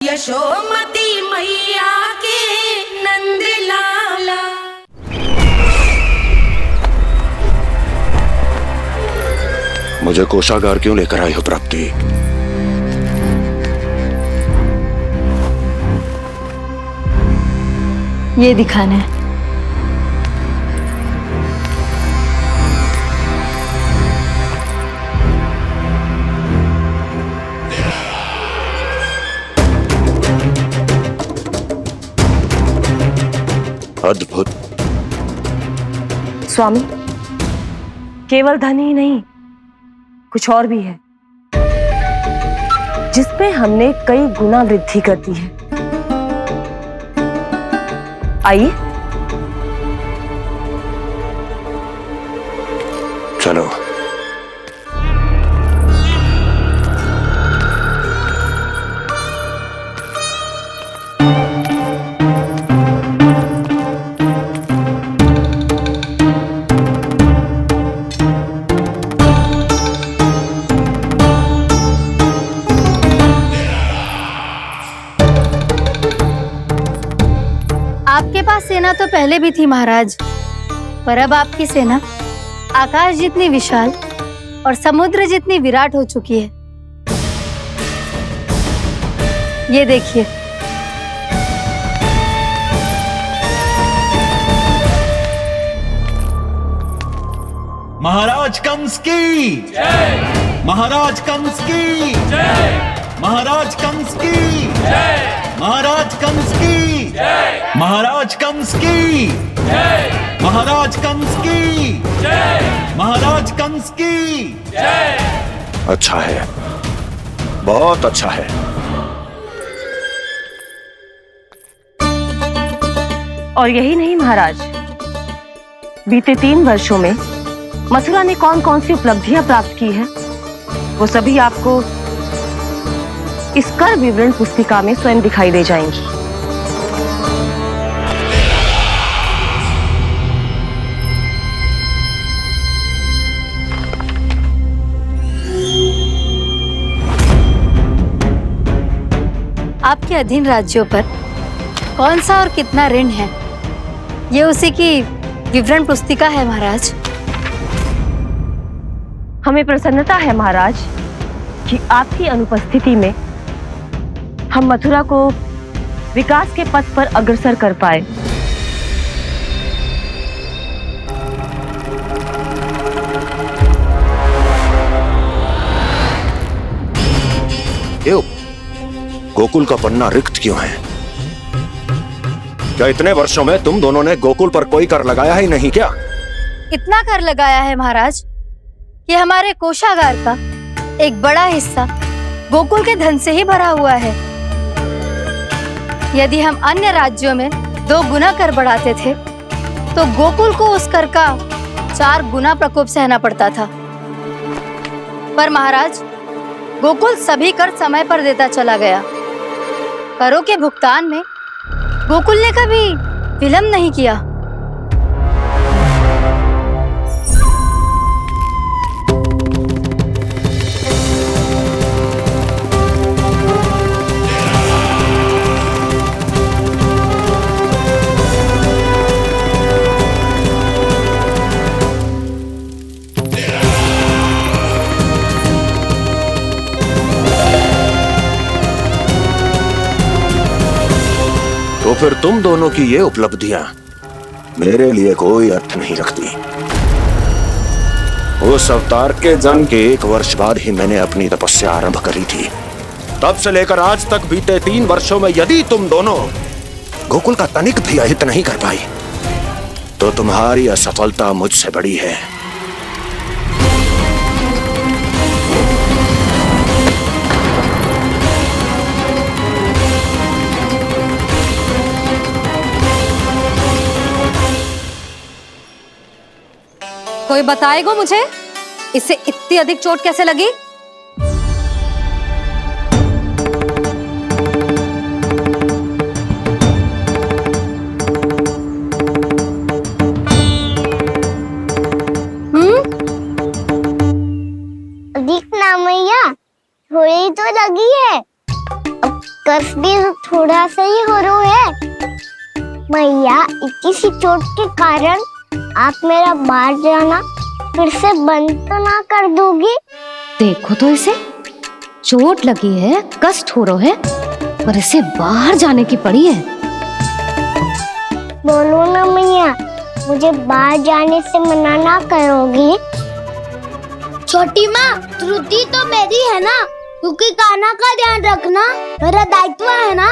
यशोमती मैया के नंद लाला। मुझे कोषागार क्यों लेकर आई हो प्राप्ति? ये दिखाना है। अद्भुत। स्वामी, केवल धन ही नहीं, कुछ और भी है जिसमें हमने कई गुना वृद्धि कर दी है। आइए चलो। आपके पास सेना तो पहले भी थी महाराज, पर अब आपकी सेना आकाश जितनी विशाल और समुद्र जितनी विराट हो चुकी है। ये देखिए। महाराज कंस की जय। महाराज कंस की जय। महाराज कंस की जय। महाराज कंस की जय। महाराज कंस की जय। महाराज कंस की जय। महाराज कंस की जय। अच्छा है, बहुत अच्छा है। और यही नहीं महाराज, बीते 3 वर्षों में मथुरा ने कौन कौन सी उपलब्धियां प्राप्त की है, वो सभी आपको इस कर विवरण पुस्तिका में स्वयं दिखाई दे जाएंगी। आपके अधीन राज्यों पर कौन सा और कितना ऋण है, ये उसी की विवरण पुस्तिका है महाराज। हमें प्रसन्नता है महाराज कि आपकी अनुपस्थिति में हम मथुरा को विकास के पथ पर अग्रसर कर पाए। क्यों? गोकुल का पन्ना रिक्त क्यों है? क्या इतने वर्षों में तुम दोनों ने गोकुल पर कोई कर लगाया ही नहीं क्या? इतना कर लगाया है महाराज कि हमारे कोषागार का एक बड़ा हिस्सा गोकुल के धन से ही भरा हुआ है। यदि हम अन्य राज्यों में 2 गुना कर बढ़ाते थे तो गोकुल को उस कर का 4 गुना प्रकोप सहना पड़ता था। पर महाराज, गोकुल सभी कर समय पर देता चला गया। करों के भुगतान में गोकुल ने कभी विलंब नहीं किया। तो फिर तुम दोनों की ये उपलब्धियां मेरे लिए कोई अर्थ नहीं रखती। उस अवतार के जन्म के 1 वर्ष बाद ही मैंने अपनी तपस्या आरंभ करी थी। तब से लेकर आज तक बीते 3 वर्षों में यदि तुम दोनों गोकुल का तनिक भी अहित नहीं कर पाई तो तुम्हारी असफलता मुझसे बड़ी है। कोई बताएगा मुझे इसे इतनी अधिक चोट कैसे लगी? अधिक ना मैया, थोड़ी तो लगी है। अब कर्स भी ये थोड़ा सा ही हो रहा है। मैया, इतनी सी चोट के कारण आप मेरा बाहर जाना फिर से बंद तो ना कर दोगी? देखो तो इसे, चोट लगी है, कष्ट हो रहा है, पर इसे बाहर जाने की पड़ी है। बोलो ना मैया, मुझे बाहर जाने से मना ना करोगी? छोटी माँ, त्रुटि तो मेरी है ना, क्योंकि कान्हा का ध्यान रखना मेरा दायित्व है ना।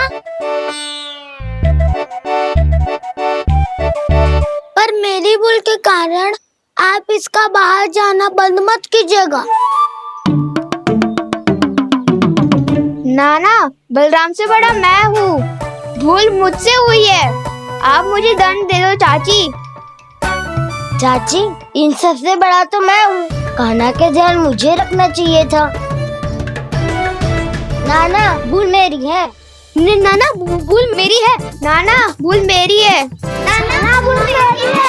पर मेरी भूल के कारण आप इसका बाहर जाना बंद मत कीजिएगा। नाना, बलराम से बड़ा मैं हूँ, भूल मुझसे हुई है, आप मुझे दंड दे दो चाची। चाची, इन सबसे बड़ा तो मैं हूँ, कान्हा के ध्यान मुझे रखना चाहिए था। नाना, भूल मेरी है। नाना, भूल मेरी है। नाना, भूल मेरी है। नाना, भूल मेरी है।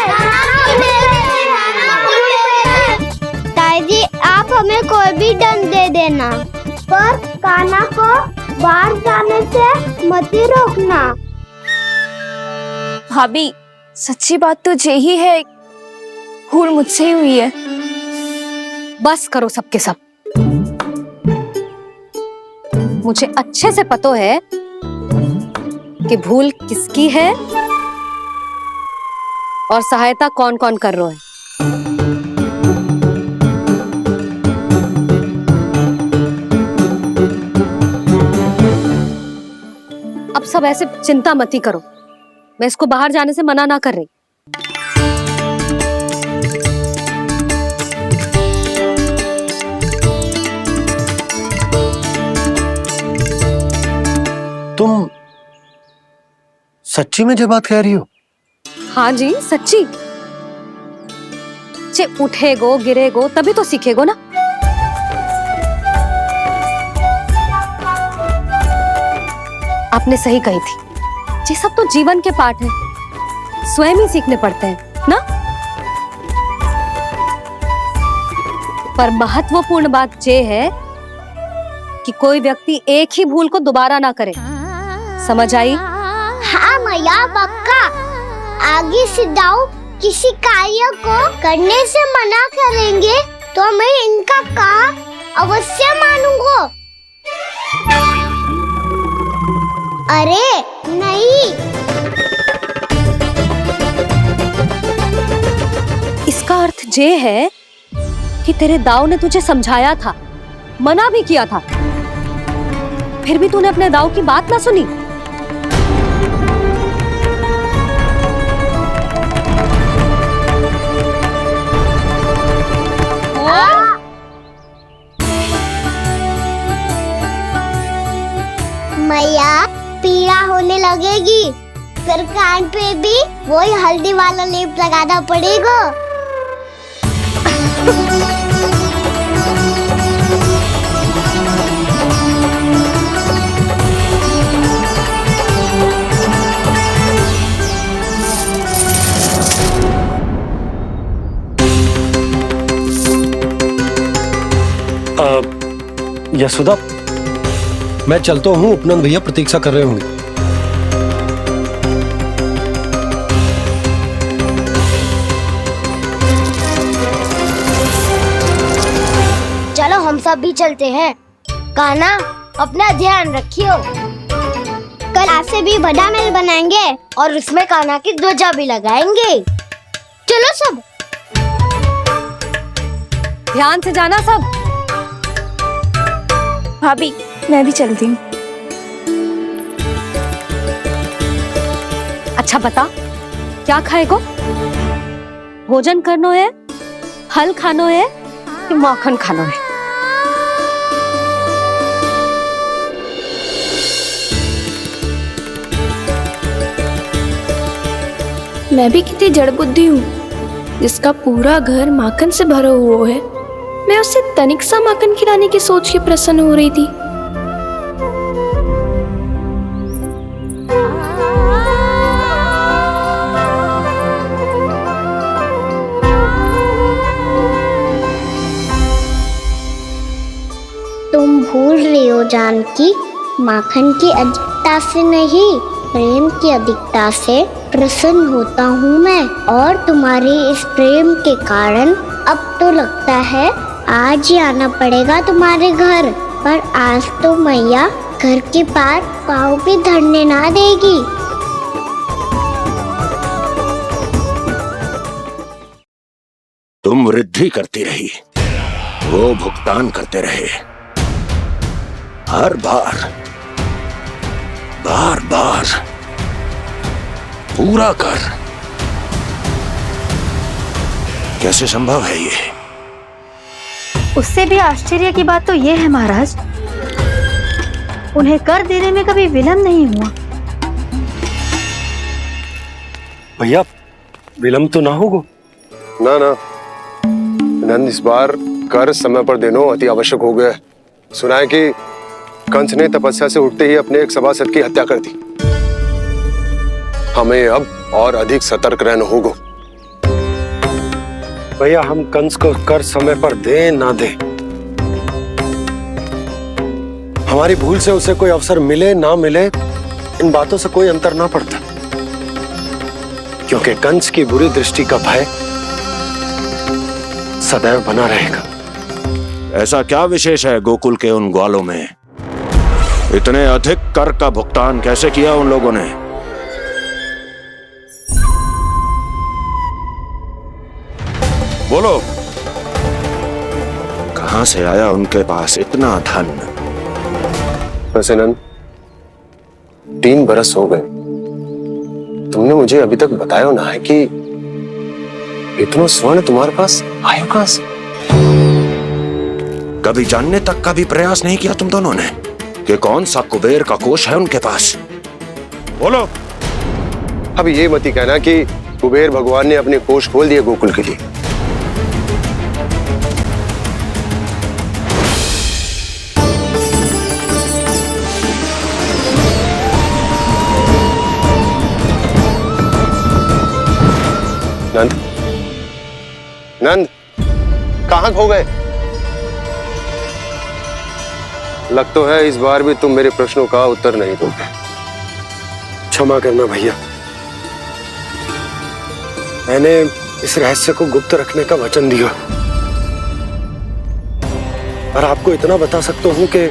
ताई जी, आप हमें कोई भी दंड दे देना, पर कान्हा को बाहर जाने से मत ही रोकना। भाभी, सच्ची बात तो यही है, भूल मुझसे ही हुई है। बस करो सबके सब। मुझे अच्छे से पता है कि भूल किसकी है और सहायता कौन कौन कर रहा है। अब सब ऐसे चिंता मत ही करो, मैं इसको बाहर जाने से मना ना कर रही। तुम सच्ची में जो बात कह रही हो? हाँ जी, सच्ची। जे उठेगो गिरेगो तभी तो सीखेगो ना। आपने सही कही थी, ये सब तो जीवन के पाठ है, स्वयं ही सीखने पड़ते हैं ना। पर महत्वपूर्ण बात ये है कि कोई व्यक्ति एक ही भूल को दोबारा ना करे, समझ आई? हाँ मैया, पक्का। आगे से दाऊ किसी कार्य को करने से मना करेंगे तो मैं इनका कहा अवश्य मानूंगा। अरे नहीं, इसका अर्थ ये है कि तेरे दाऊ ने तुझे समझाया था, मना भी किया था, फिर भी तूने अपने दाऊ की बात ना सुनी। मैया, पीड़ा होने लगेगी, फिर कान पे भी वही हल्दी वाला लेप लगाना पड़ेगा। यशोदा, मैं चलता हूँ, उपनंद भैया प्रतीक्षा कर रहे होंगे। चलो हम सब भी चलते हैं। कान्हा, अपना ध्यान रखियो। कल आज से भी बड़ा महल बनाएंगे और उसमें कान्हा की ध्वजा भी लगाएंगे। चलो सब। ध्यान से जाना सब। भाभी, मैं भी चलती हूँ। अच्छा बता, क्या खाएगो? भोजन करनो है, फल खानो है कि माखन खानो है? मैं भी कितनी जड़ बुद्धि हूँ, जिसका पूरा घर माखन से भरा हुआ है। मैं उससे तनिक सा माखन खिलाने की सोच के प्रसन्न हो रही थी। तुम भूल रही हो जानकी, माखन की अधिकता से नहीं, प्रेम की अधिकता से प्रसन्न होता हूँ मैं। और तुम्हारे इस प्रेम के कारण अब तो लगता है आज ही आना पड़ेगा तुम्हारे घर। पर आज तो मैया घर के पार पाँव भी धरने ना देगी। तुम वृद्धि करती रही, वो भुगतान करते रहे। हर बार बार बार पूरा कर। कैसे संभव है ये? उससे भी आश्चर्य की बात तो ये है महाराज, उन्हें कर देने में कभी विलंब नहीं हुआ। भैया विलम्ब तो ना होगा? ना ना नंद, इस बार कर समय पर देना अति आवश्यक हो गया है। सुना है कि कंस ने तपस्या से उठते ही अपने एक सभासद की हत्या कर दी। हमें अब और अधिक सतर्क रहना होगा। भैया हम कंस को कर समय पर दे ना दे, हमारी भूल से उसे कोई अवसर मिले ना मिले, इन बातों से कोई अंतर ना पड़ता, क्योंकि कंस की बुरी दृष्टि का भय सदैव बना रहेगा। ऐसा क्या विशेष है गोकुल के उन ग्वालों में? इतने अधिक कर का भुगतान कैसे किया उन लोगों ने? बोलो, कहां से आया उनके पास इतना धन? वैसे नंद, 3 बरस हो गए, तुमने मुझे अभी तक बताया ना है कि इतना स्वर्ण तुम्हारे पास आया कहां से? कभी जानने तक का भी प्रयास नहीं किया तुम दोनों ने कि कौन सा कुबेर का कोष है उनके पास? बोलो। अब ये मत ही कहना कि कुबेर भगवान ने अपने कोष खोल दिए गोकुल के लिए। नंद, नंद, कहां खो गए? लग तो है इस बार भी तुम मेरे प्रश्नों का उत्तर नहीं दोगे। क्षमा करना भैया, मैंने इस रहस्य को गुप्त रखने का वचन दिया। और आपको इतना बता सकता हूं कि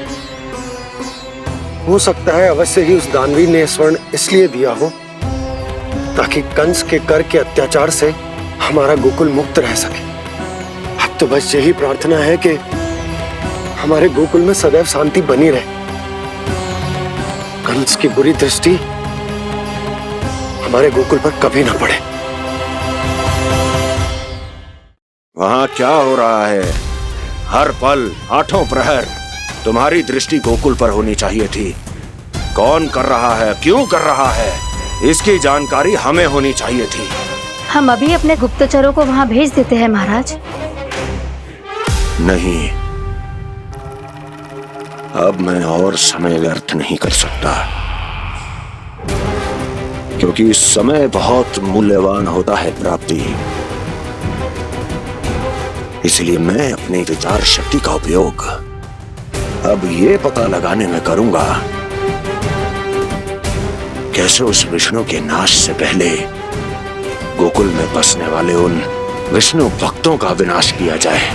हो सकता है अवश्य ही उस दानवीर ने स्वर्ण इसलिए दिया हो ताकि कंस के कर के अत्याचार से हमारा गोकुल मुक्त रह सके। अब तो बस यही प्रार्थना है कि हमारे गोकुल में सदैव शांति बनी रहे, कंस की बुरी दृष्टि हमारे गोकुल पर कभी ना पड़े। वहां क्या हो रहा है? हर पल, आठों प्रहर तुम्हारी दृष्टि गोकुल पर होनी चाहिए थी। कौन कर रहा है, क्यों कर रहा है, इसकी जानकारी हमें होनी चाहिए थी। हम अभी अपने गुप्तचरों को वहां भेज देते हैं महाराज। नहीं, अब मैं और समय व्यर्थ नहीं कर सकता, क्योंकि समय बहुत मूल्यवान होता है प्राप्ति। इसलिए मैं अपनी विचार शक्ति का उपयोग अब ये पता लगाने में करूंगा कैसे उस विष्णु के नाश से पहले गोकुल में बसने वाले उन विष्णु भक्तों का विनाश किया जाए।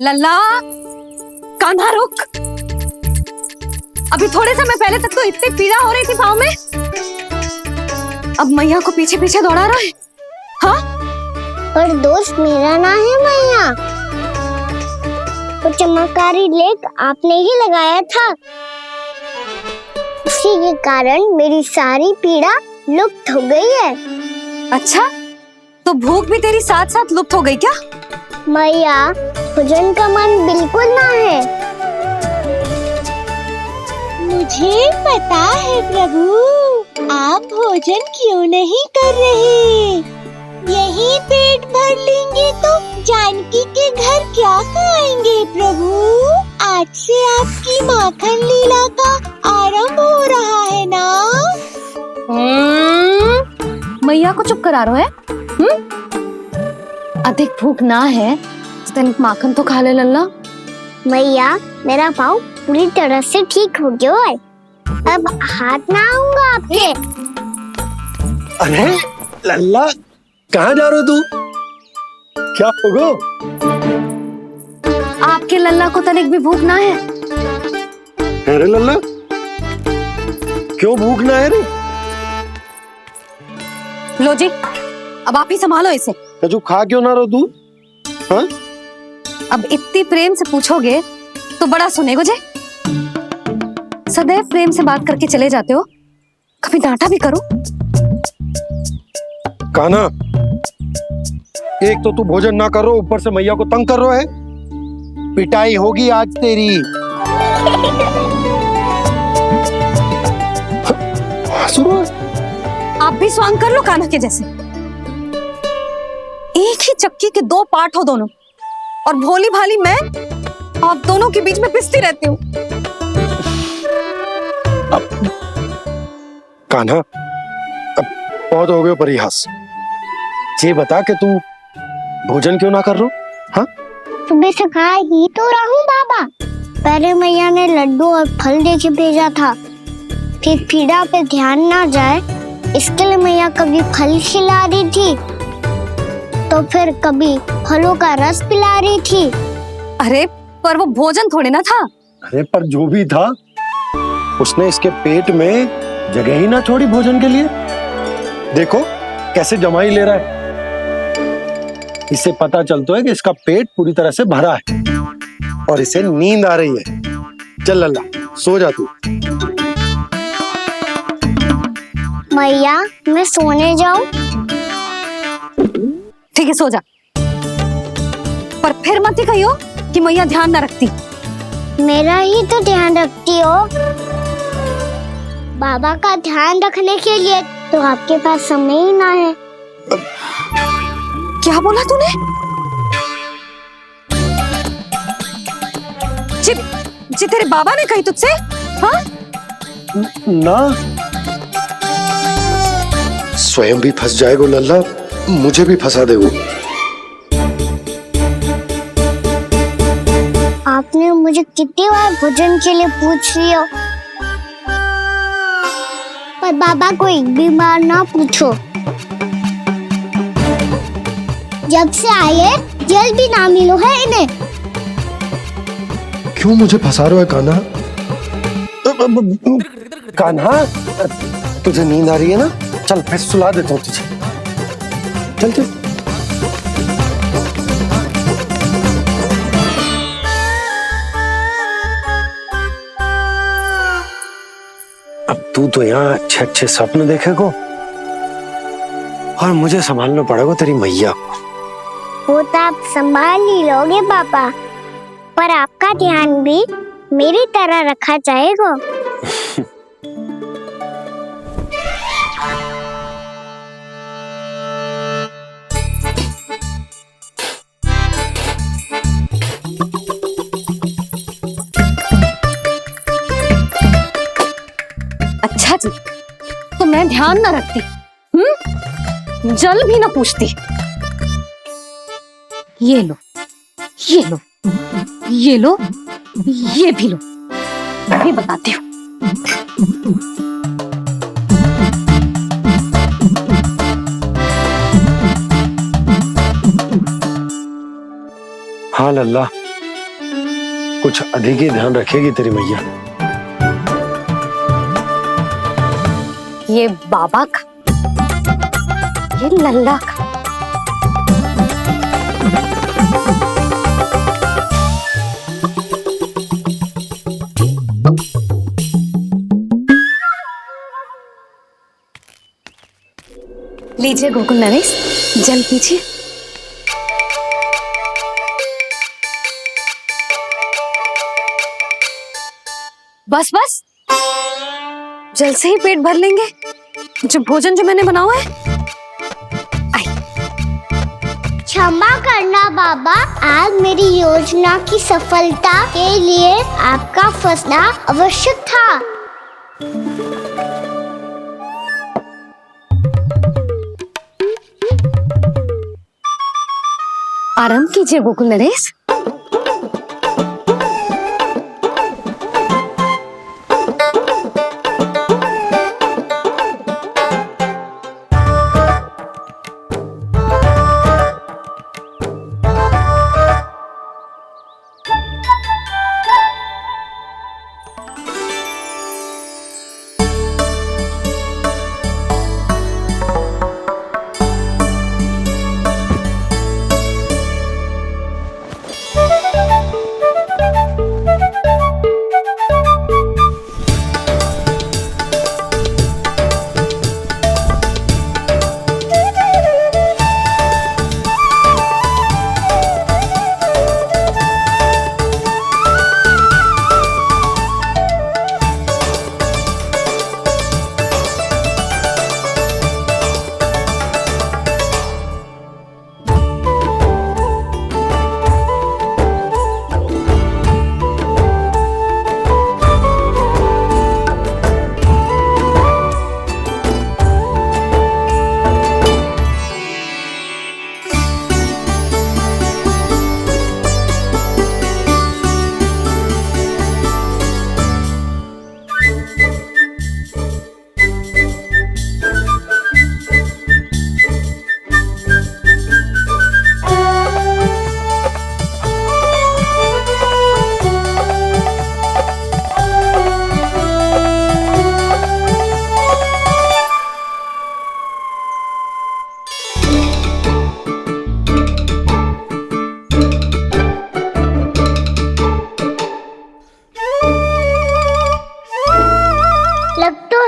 लल्ला, कान्हा रुक। अभी थोड़े समय पहले तक तो इतनी पीड़ा हो रही थी पाँव में, अब मैया को पीछे पीछे दौड़ा रहा है। हाँ? पर दोष मेरा ना है मैया, वो चमत्कारी लेख आपने ही लगाया था, उसी के कारण मेरी सारी पीड़ा लुप्त हो गई है। अच्छा, तो भूख भी तेरी साथ साथ लुप्त हो गई क्या? मैया, भोजन का मन बिल्कुल ना है। मुझे पता है प्रभु, आप भोजन क्यों नहीं कर रहे। यही पेट भर लेंगे तो जानकी के घर क्या खाएंगे प्रभु। आज से आपकी माखन लीला का आरंभ हो रहा है ना। मैया को चुप करा रहे है? अधिक भूख ना है तो तनिक माखन तो खा ले लल्ला। मैया, मेरा पाँव पूरी तरह से ठीक हो गया है, तब हाथ ना आऊंगा आपके। अरे लल्ला, कहाँ जा रहे हो तू? क्या होगो? आपके लल्ला को तनिक भी भूख ना है? अरे लल्ला, क्यों भूख ना है रे? लो जी, अब आप ही संभालो इसे। तू खा क्यों ना रहो तू? हाँ? अब इतनी प्रेम से पूछोगे तो बड़ा सुनेगो जे। सदैव प्रेम से बात करके चले जाते हो, कभी डांटा भी करो। कान्हा, एक तो तू भोजन ना करो, ऊपर से मैया को तंग कर रहा है। पिटाई होगी आज तेरी। आप भी स्वांग कर लो कान्हा के जैसे। एक ही चक्की के दो पार्ट हो दोनों, और भोली भाली मैं आप दोनों के बीच में पिसती रहती हूँ। कान्हा, अब बहुत हो गए परिहास। ये बता कि तू भोजन क्यों ना कर रो? हाँ? सुबह से खा ही तो रहूं बाबा। पहले मैया ने लड्डू और फल देके भेजा था, फिर पीड़ा पे ध्यान ना जाए इसके लिए मैया कभी फल खिला रही थी तो फिर कभी फलों का रस पिला रही थी। अरे पर वो भोजन थोड़े ना था। अरे पर जो भी था, उसने इसके पेट में जगह ही ना छोड़ी भोजन के लिए। देखो कैसे जमाई ले रहा है। इससे पता चलता है कि इसका पेट पूरी तरह से भरा है और इसे नींद आ रही है। चल लल्ला, सो जा तू। मैया, मैं सोने जाऊं? ठीक है, सो जा, पर फिर मत ही कहियो कि मैया ध्यान न रखती। मेरा ही तो ध्यान रखती हो। बाबा का ध्यान रखने के लिए तो आपके पास समय ही ना है। क्या बोला तूने? जी तेरे बाबा ने कही तुझसे? हाँ? ना, स्वयं भी फंस जाएगो लल्ला, मुझे भी फंसा देगो। आपने मुझे कितनी बार भोजन के लिए पूछ लिया, पर बाबा को एक भी बार ना पूछो। जब से आए जल भी ना मिलो है इन्हें। क्यों मुझे फंसा रहा है कान्हा? कान्हा, तुझे नींद आ रही है ना? चल मैं सुला देता हूँ तुझे। चल चल। अब तू तो यहाँ अच्छे अच्छे सपने देखेगो और मुझे संभालना पड़ेगा तेरी मैया को। वो तो आप संभाल ही लोगे पापा, पर आपका ध्यान भी मेरी तरह रखा जाएगा। अच्छा जी, तो मैं ध्यान ना रखती, जल भी ना पूछती। ये लो, ये लो, ये लो, ये भी लो, मैं भी बताती हूँ। हाँ लल्ला, कुछ अधिक ही ध्यान रखेगी तेरी मैया। ये बाबा का, ये लल्ला का। लीजिए गोकुल नरेश, जल पीजिए। बस बस, जल से ही पेट भर लेंगे। जो भोजन जो मैंने बनाया है। क्षमा करना बाबा, आज मेरी योजना की सफलता के लिए आपका फंसना आवश्यक था। आराम कीजिए गोकुल नरेश।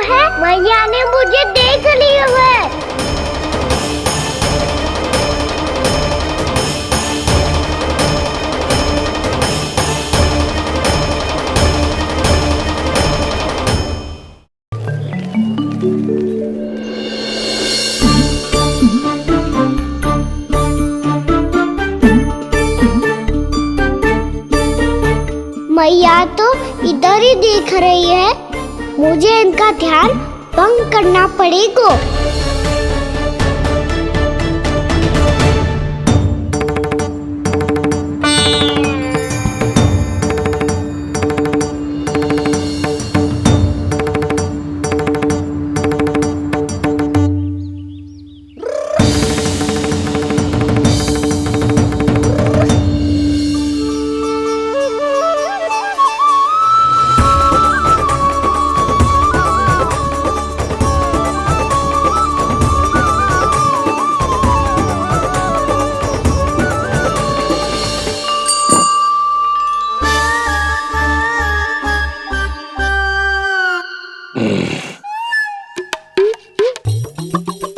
है मैया ने मुझे देख लिया है। मैया तो इधर ही देख रही है, मुझे इनका ध्यान भंग करना पड़ेगा।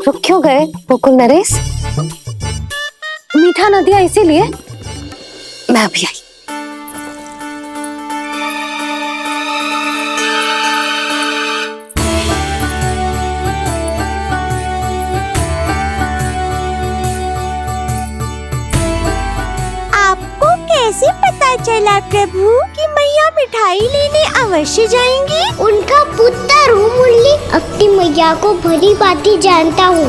रुक क्यों गए गोकुल नरेश? मीठा न दिया इसीलिए मैं अभी आई। आपको कैसे पता चला प्रभु कि मैया मिठाई लेने अवश्य जाएंगी? उनका पुत्र हूँ मुरली, अपनी मैया को भली भांति जानता हूँ।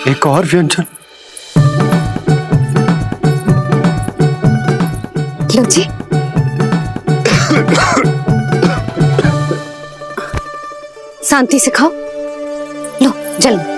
एक और व्यंजन। लो जी। शांति से खाओ। लो जल्दी।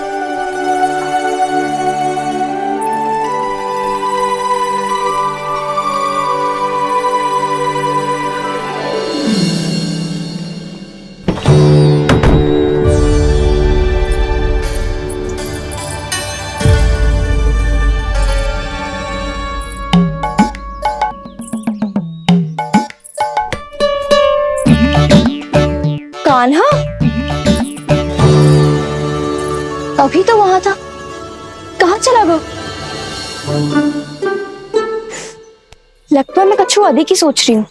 कान्हा अभी तो वहां था, कहाँ चला गया? लगता है मैं कच्छू आदि की सोच रही हूँ।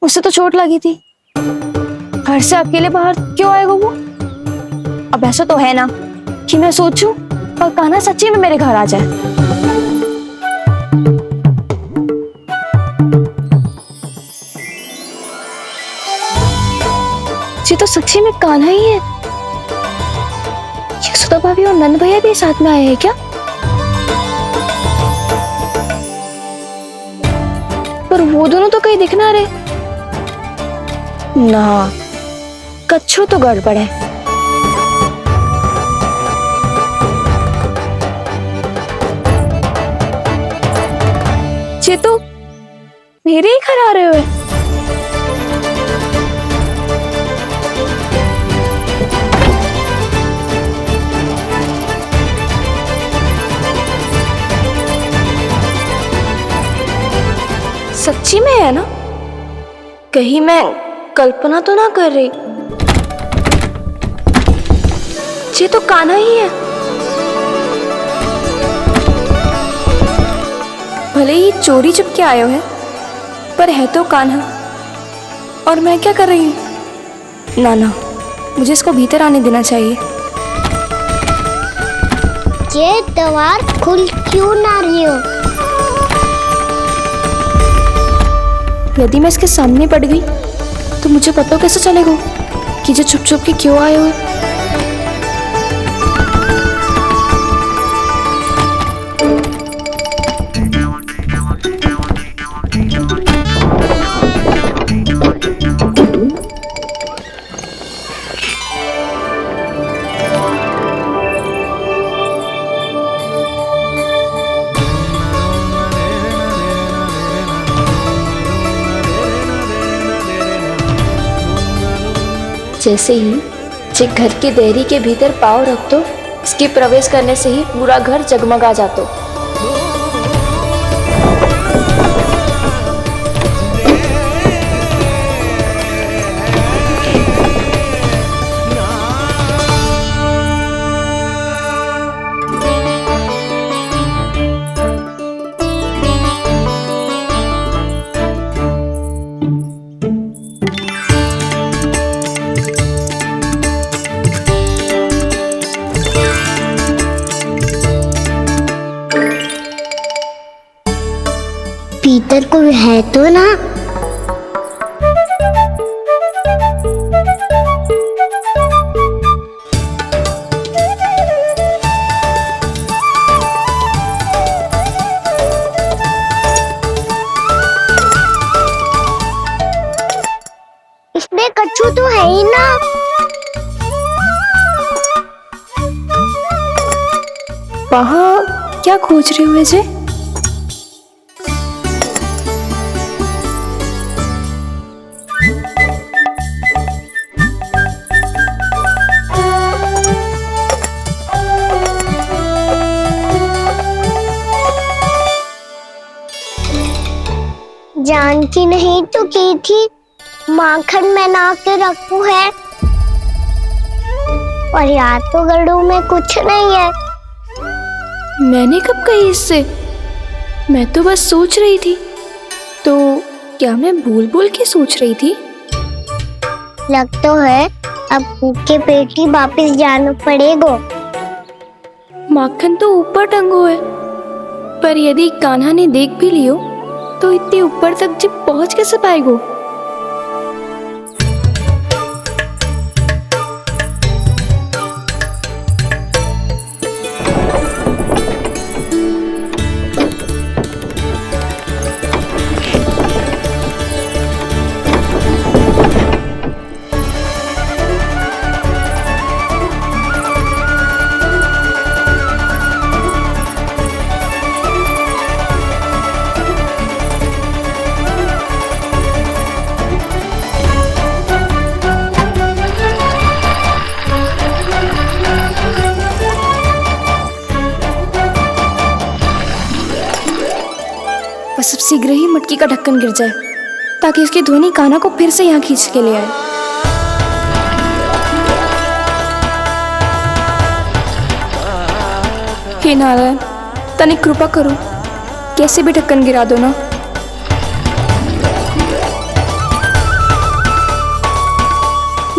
उसे तो चोट लगी थी, घर से अकेले बाहर क्यों आएगा वो? अब ऐसा तो है ना कि मैं सोचूं और कान्हा सच्ची में मेरे घर आ जाए। ये तो सच्ची में कान्हा ही है। यशोदा भाभी और नंद भैया भी साथ में आए हैं क्या? पर वो दोनों तो कहीं दिख ना रहे। ना, कच्छू तो गड़बड़ है। ये तो मेरे ही घर आ रहे हुए। सच्ची में है ना? कहीं मैं कल्पना तो ना कर रही? ये तो कान्हा ही है। भले ही चोरी चुप के आए हैं, पर है तो कान्हा। और मैं क्या कर रही हूँ? ना ना, मुझे इसको भीतर आने देना चाहिए। ये द्वार खुल क्यों ना रही हो? यदि मैं इसके सामने पड़ गई तो मुझे पता कैसे चलेगा कि ये छुप छुप के क्यों आए हुए? जैसे ही जे घर की देहरी के भीतर पाँव रख दो, इसके प्रवेश करने से ही पूरा घर जगमगा जातो। भीतर कोई है तो ना? इसमें कच्छू तो है ही ना। वहाँ क्या खोज रहे हुए जे? जानकी नहीं तो की थी माखन में ना के रखू है, और याद तो गड़ू में कुछ नहीं है। मैंने कब कही इससे? मैं तो बस सोच रही थी। तो क्या मैं भूल भूल के सोच रही थी? लग तो है अब भूखे पेट ही वापिस जाना पड़ेगा। माखन तो ऊपर टंगो है, पर यदि कान्हा ने देख भी लियो तो इतने ऊपर तक जब पहुंच कैसे पाएगो? बस अब शीघ्र ही मटकी का ढक्कन गिर जाए ताकि उसकी ध्वनि कान्हा को फिर से यहाँ खींच के ले आए। हे नारायण, तनिक कृपा करो, कैसे भी ढक्कन गिरा दो ना।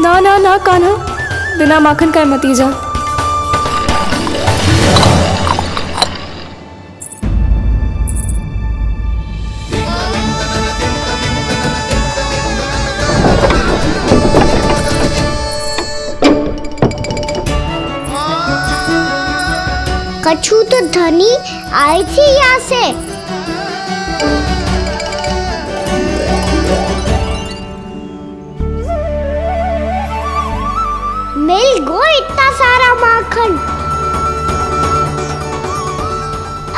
ना ना ना कान्हा, बिना माखन का मत ही जा। कच्छू तो धनी आई थी यहाँ से। मिल गो इतना सारा माखन,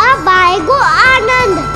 अब आएगो आनंद।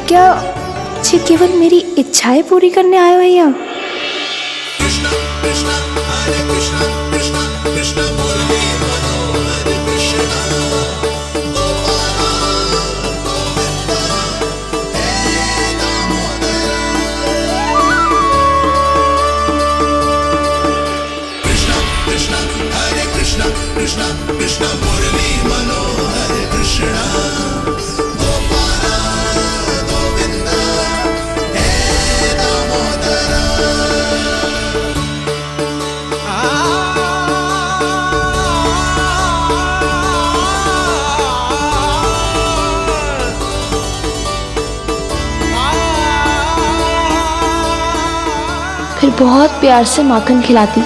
क्या ये केवल मेरी इच्छाएं पूरी करने आए हो यहाँ? फिर बहुत प्यार से माखन खिलाती।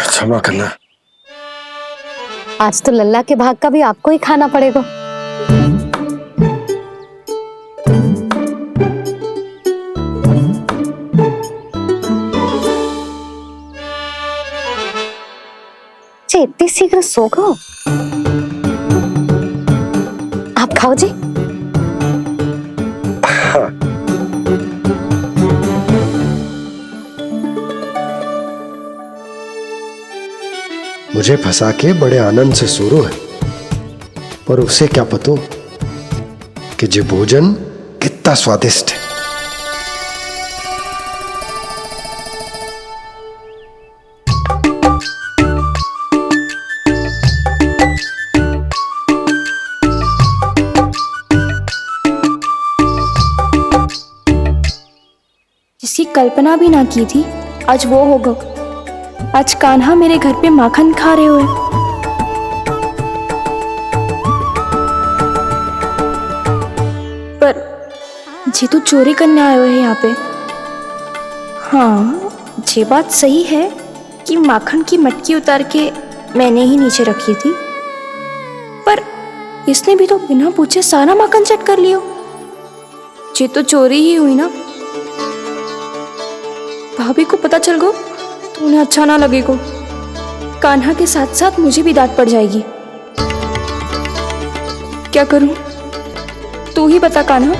क्षमा करना। आज तो लल्ला के भाग का भी आपको ही खाना पड़ेगा। जी इतनी शीघ्र सो गो? आप खाओ जी। मुझे फंसा के बड़े आनंद से सो रो है, पर उसे क्या पता कि ये भोजन कितना स्वादिष्ट है। जिसकी कल्पना भी ना की थी आज वो होगा। आज कान्हा मेरे घर पे माखन खा रहे हुए। पर जी तो चोरी करने आए हुए हैं यहाँ पे। हाँ ये बात सही है कि माखन की मटकी उतार के मैंने ही नीचे रखी थी, पर इसने भी तो बिना पूछे सारा माखन चट कर लिया। ये तो चोरी ही हुई ना। भाभी को पता चल गो तो उन्हें अच्छा ना लगेगा। कान्हा के साथ साथ मुझे भी डांट पड़ जाएगी। क्या करूं? तू ही बता कान्हा।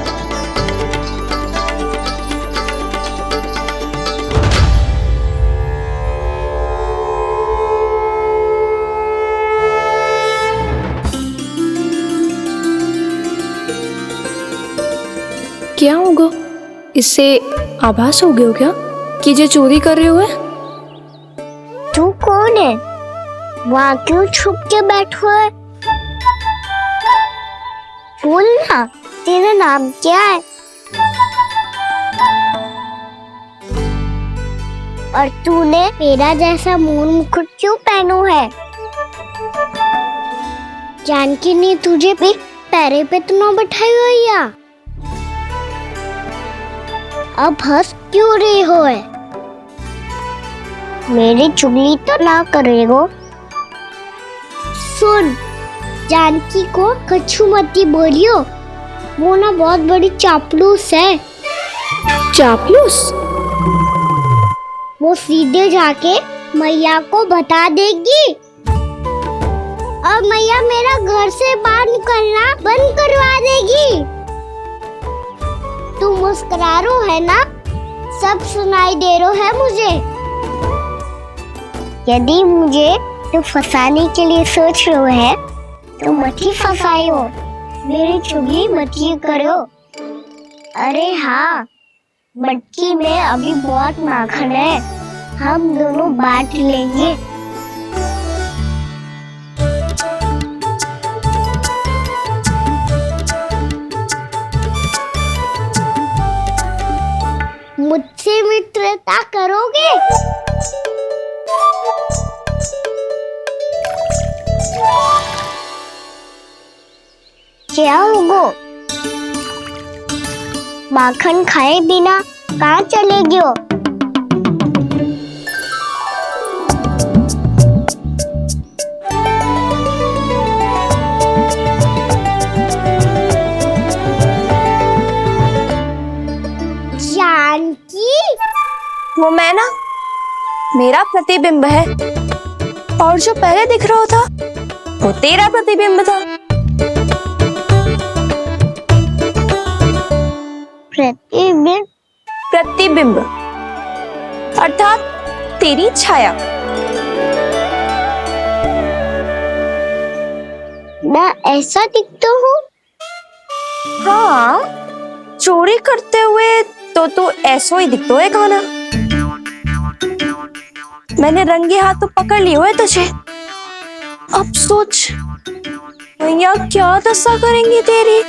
क्या होगा? इससे आभास हो गया क्या कि ये चोरी कर रहे हुए? तू कौन है? वहाँ क्यों छुप के बैठो है? बोल ना, तेरा नाम क्या है? और तूने मेरा जैसा मोर मुकुट क्यों पहनो है? जानकी ने तुझे भी पैरे पे तो ना बैठाई हुई है। अब हंस क्यों रही हो है? मेरी चुगली तो ना करेगो। सुन, जानकी को कछु मती बोलियो, वो ना बहुत बड़ी चापलूस है। चापलूस? वो सीधे जाके मैया को बता देगी और मैया मेरा घर से बाहर निकलना बंद करवा देगी। तू मुस्कुरा रो है ना? सब सुनाई दे रो है मुझे। यदि मुझे तो फंसाने के लिए सोच रहे है तो मत ही फंसायो, मेरी चुगली मत ही करो। अरे हाँ, मटकी में अभी बहुत माखन है, हम दोनों बांट लेंगे। गया होगो। माखन खाए बिना कहाँ चलेगी हो? जानकी, वो मैं ना, मेरा प्रतिबिंब है, और जो पहले दिख रहा था वो तेरा प्रतिबिंब था। प्रतिबिंब? प्रतिबिंब अर्थात तेरी छाया। मैं ऐसा दिखता हूँ? हाँ, चोरी करते हुए तो तू ऐसो ही दिखतो है खाना। मैंने रंगे हाथ तो पकड़ लिए हुए तुझे। अब सोच भैया क्या दशा करेंगी तेरी।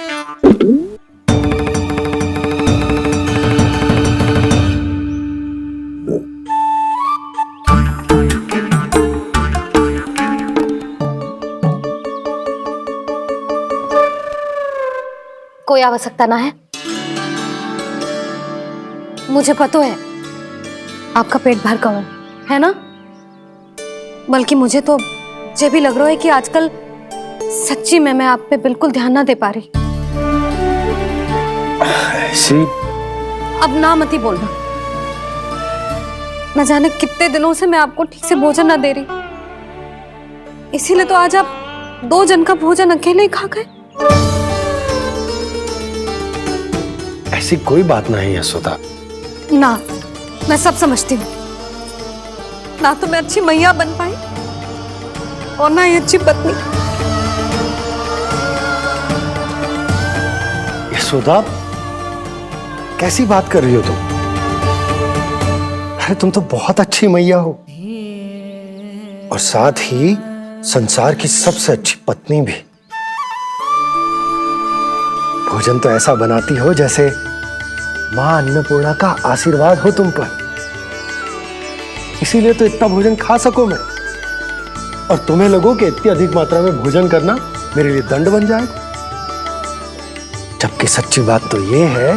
कोई आवश्यकता ना है, मुझे पता है आपका पेट भर गया है ना। बल्कि मुझे तो ये भी लग रहा है कि आजकल सच्ची में मैं आप पे बिल्कुल ध्यान ना दे पा रही। ऐसी अब ना मत ही बोलना। न जाने कितने दिनों से मैं आपको ठीक से भोजन ना दे रही, इसीलिए तो आज आप 2 जन का भोजन अकेले ही खा गए। ऐसी कोई बात नहीं है सुधा। ना, मैं सब समझती हूँ। ना तो मैं अच्छी मैया बन पाई और ना ही अच्छी पत्नी। यशोदा, कैसी बात कर रही हो तुम? अरे तुम तो बहुत अच्छी मैया हो, और साथ ही संसार की सबसे अच्छी पत्नी भी। भोजन तो ऐसा बनाती हो जैसे मां अन्नपूर्णा का आशीर्वाद हो तुम पर। इसीलिए तो इतना भोजन खा सको मैं, और तुम्हें लगो कि इतनी अधिक मात्रा में भोजन करना मेरे लिए दंड बन जाएगा। जबकि सच्ची बात तो ये है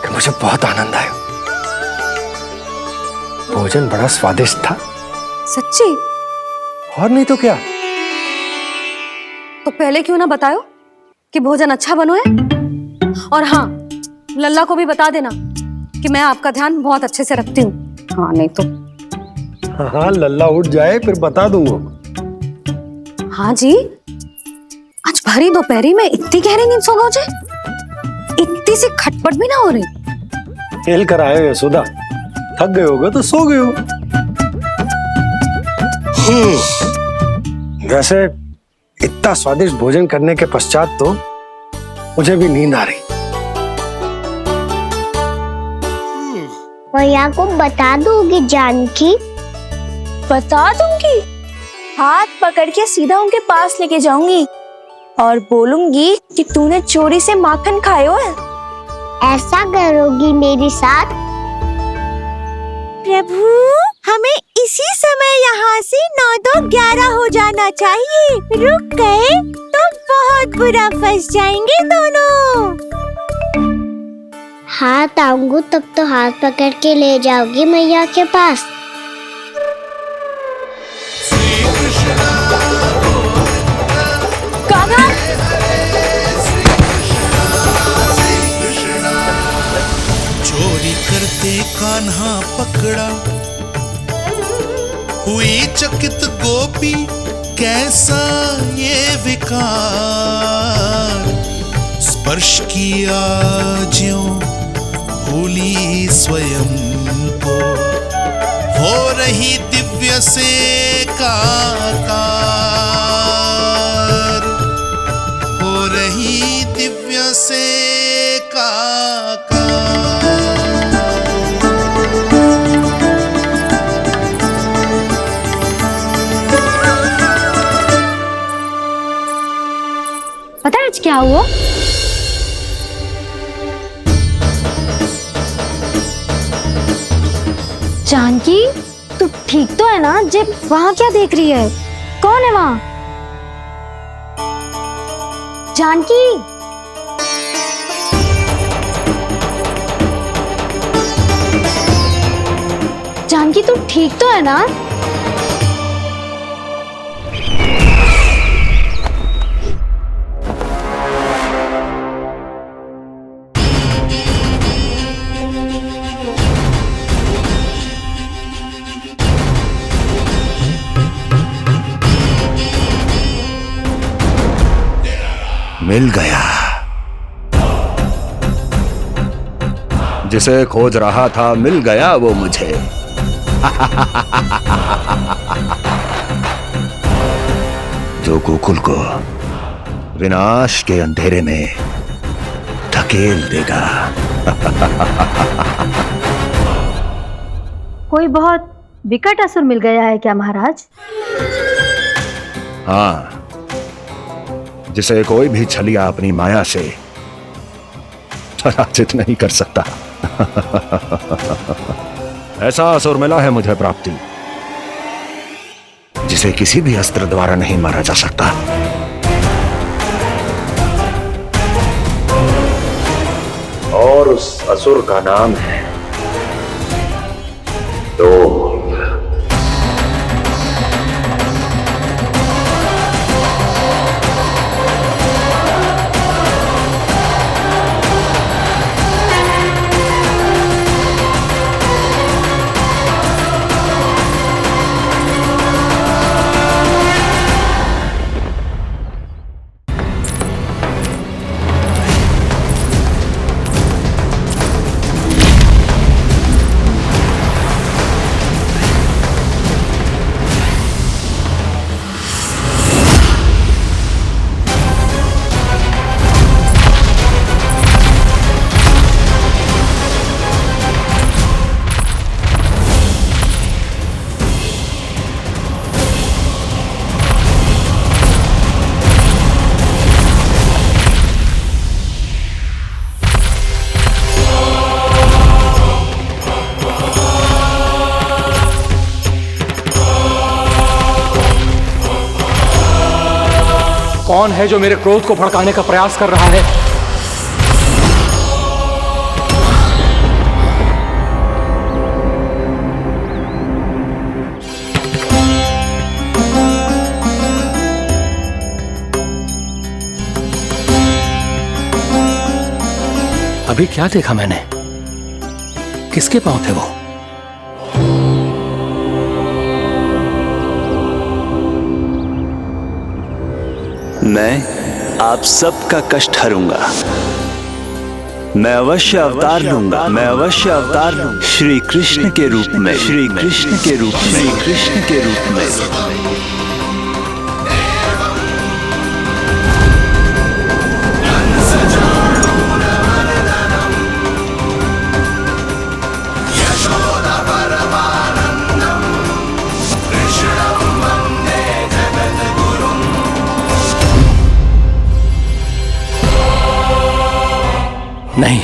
कि मुझे बहुत आनंद आया। भोजन बड़ा स्वादिष्ट था। सच्ची? और नहीं तो क्या। तो पहले क्यों ना बताओ कि भोजन अच्छा बनो है। और हाँ, लल्ला को भी बता देना कि मैं आपका ध्यान बहुत अच्छे से रखती हूँ। हाँ नहीं तो। हाँ, लल्ला उठ जाए फिर बता दूंगा। हाँ जी, आज भरी दोपहरी में इतनी गहरी नींद सो गए, इतनी सी खटपट भी ना हो रही। खेल कर आए हो यशोदा, थक गए होगे तो सो गए हो। वैसे इतना स्वादिष्ट भोजन करने के पश्चात तो मुझे भी नींद आ रही। भैया को बता दोगी जानकी? बता दूंगी। हाथ पकड़ के सीधा उनके पास लेके जाऊंगी और बोलूंगी कि तूने चोरी से माखन खाया है। ऐसा करोगी मेरे साथ? प्रभु, हमें इसी समय यहाँ से 9-2-11 हो जाना चाहिए। रुक गए तो बहुत बुरा फंस जाएंगे दोनों। हाथ आऊंगी तब तो हाथ पकड़ के ले जाओगी मैया के पास। कान्हा, चोरी करते कान्हा पकड़ा, हुई चकित गोपी कैसा ये विकार। स्पर्श किया ज्यों भूली स्वयं को, हो रही दिव्य से काकार, हो रही दिव्य से काकार। पता है आज क्या हुआ? जानकी, तू ठीक तो है ना? जे वहां क्या देख रही है? कौन है वहां? जानकी, जानकी तू ठीक तो है ना? मिल गया। जिसे खोज रहा था मिल गया वो मुझे। जो गोकुल को विनाश के अंधेरे में धकेल देगा। कोई बहुत विकट असुर मिल गया है क्या महाराज? हाँ, जिसे कोई भी छलिया अपनी माया से पराजित नहीं कर सकता। ऐसा असुर मिला है मुझे प्राप्ति, जिसे किसी भी अस्त्र द्वारा नहीं मारा जा सकता। और उस असुर का नाम है डोल। कौन है जो मेरे क्रोध को भड़काने का प्रयास कर रहा है? अभी क्या देखा मैंने? किसके पांव थे वो? मैं आप सबका कष्ट हरूंगा। मैं अवश्य अवतार लूंगा। मैं अवश्य अवतार लूंगा। श्री कृष्ण के रूप में। श्री कृष्ण के रूप में। श्री कृष्ण के रूप में। नहीं,